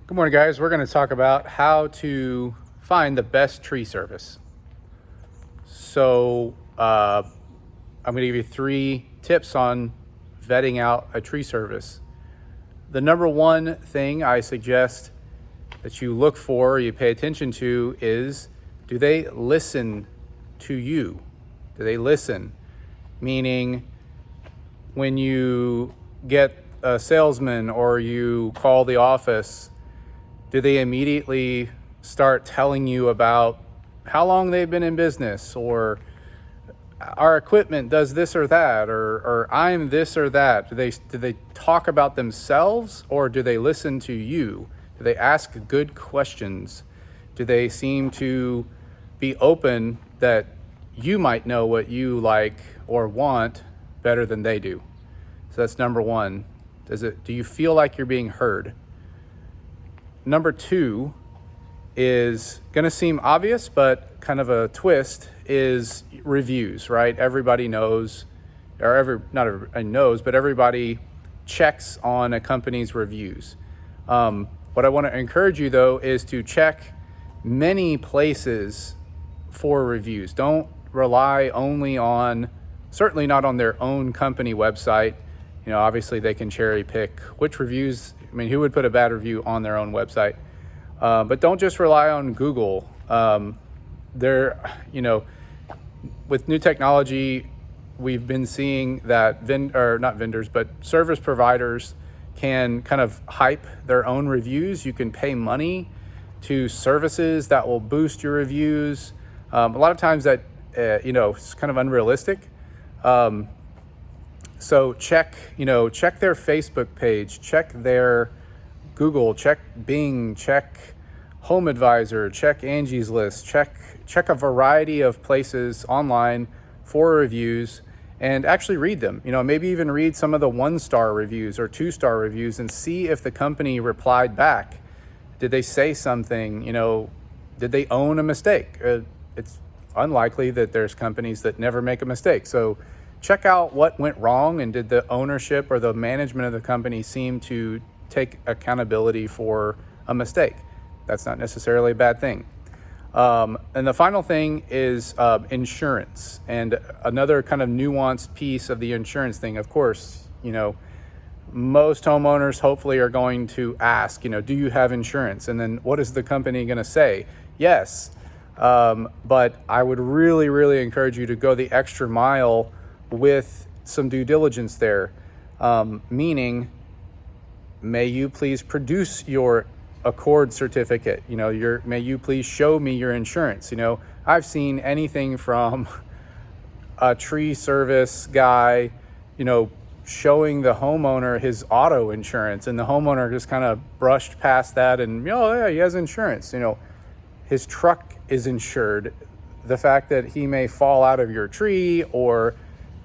Good morning, guys. We're going to talk about how to find the best tree service. I'm going to give you 3 tips on vetting out a tree service. The number one thing I suggest that you look for, you pay attention to, is do they listen to you? Do they listen? Meaning, when you get a salesman or you call the office, do they immediately start telling you about how long they've been in business, or our equipment does this or that, or I'm this or that? Do they talk about themselves, or do they listen to you? Do they ask good questions? Do they seem to be open that you might know what you like or want better than they do? So that's number one. Do you feel like you're being heard? Number 2 is going to seem obvious, but kind of a twist, is reviews, right? Everybody knows, not everybody knows, but everybody checks on a company's reviews. What I want to encourage you, though, is to check many places for reviews. Don't rely only on, certainly not on their own company website. Obviously they can cherry pick which reviews. I mean, who would put a bad review on their own website? But don't just rely on Google. With new technology, we've been seeing that not vendors, but service providers can kind of hype their own reviews. You can pay money to services that will boost your reviews. A lot of times that, it's kind of unrealistic. So check their Facebook page, check their Google, check Bing, check Home Advisor, check Angie's List, check a variety of places online for reviews, and actually read them. Maybe even read some of the 1-star reviews or 2-star reviews and see if the company replied back. Did they say something? Did they own a mistake? It's unlikely that there's companies that never make a mistake. So check out what went wrong, and did the ownership or the management of the company seem to take accountability for a mistake? That's not necessarily a bad thing. And the final thing is insurance, and another kind of nuanced piece of the insurance thing. Of course, most homeowners hopefully are going to ask, do you have insurance? And then what is the company going to say? Yes. But I would really, really encourage you to go the extra mile with some due diligence there, meaning, may you please produce your Accord certificate? May you please show me your insurance? I've seen anything from a tree service guy, showing the homeowner his auto insurance, and the homeowner just kind of brushed past that, and yeah, he has insurance. His truck is insured. The fact that he may fall out of your tree or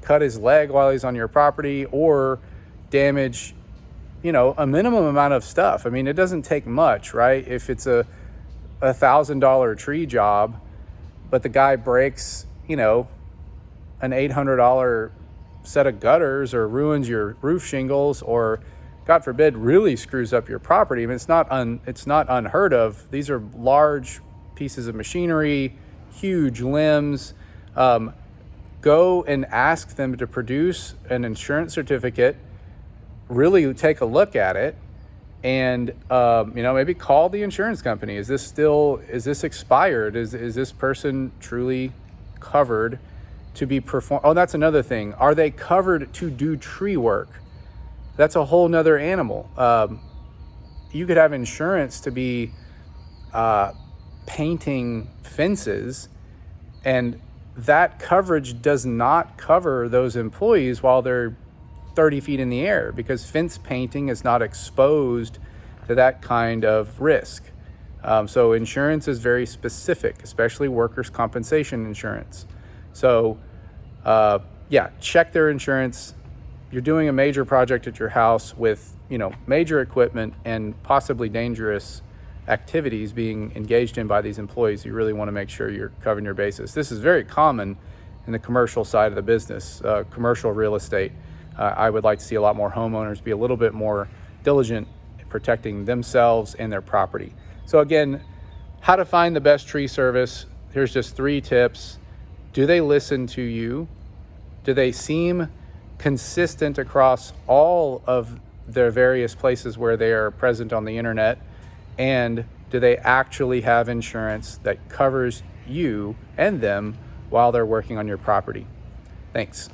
cut his leg while he's on your property or damage, a minimum amount of stuff. I mean, it doesn't take much, right? If it's a $1,000 tree job, but the guy breaks, an $800 set of gutters, or ruins your roof shingles, or God forbid, really screws up your property. I mean, it's not unheard of. These are large pieces of machinery, huge limbs. Go and ask them to produce an insurance certificate, really take a look at it, and maybe call the insurance company. Is this expired? Is this person truly covered to be performed? Oh, that's another thing. Are they covered to do tree work? That's a whole nother animal. You could have insurance to be painting fences, and that coverage does not cover those employees while they're 30 feet in the air, because fence painting is not exposed to that kind of risk. So insurance is very specific, especially workers' compensation insurance. So check their insurance. You're doing a major project at your house with, major equipment and possibly dangerous activities being engaged in by these employees. You really want to make sure you're covering your bases. This is very common in the commercial side of the business, commercial real estate. I would like to see a lot more homeowners be a little bit more diligent protecting themselves and their property. So again, how to find the best tree service. Here's just 3 tips. Do they listen to you? Do they seem consistent across all of their various places where they are present on the internet? And do they actually have insurance that covers you and them while they're working on your property? Thanks.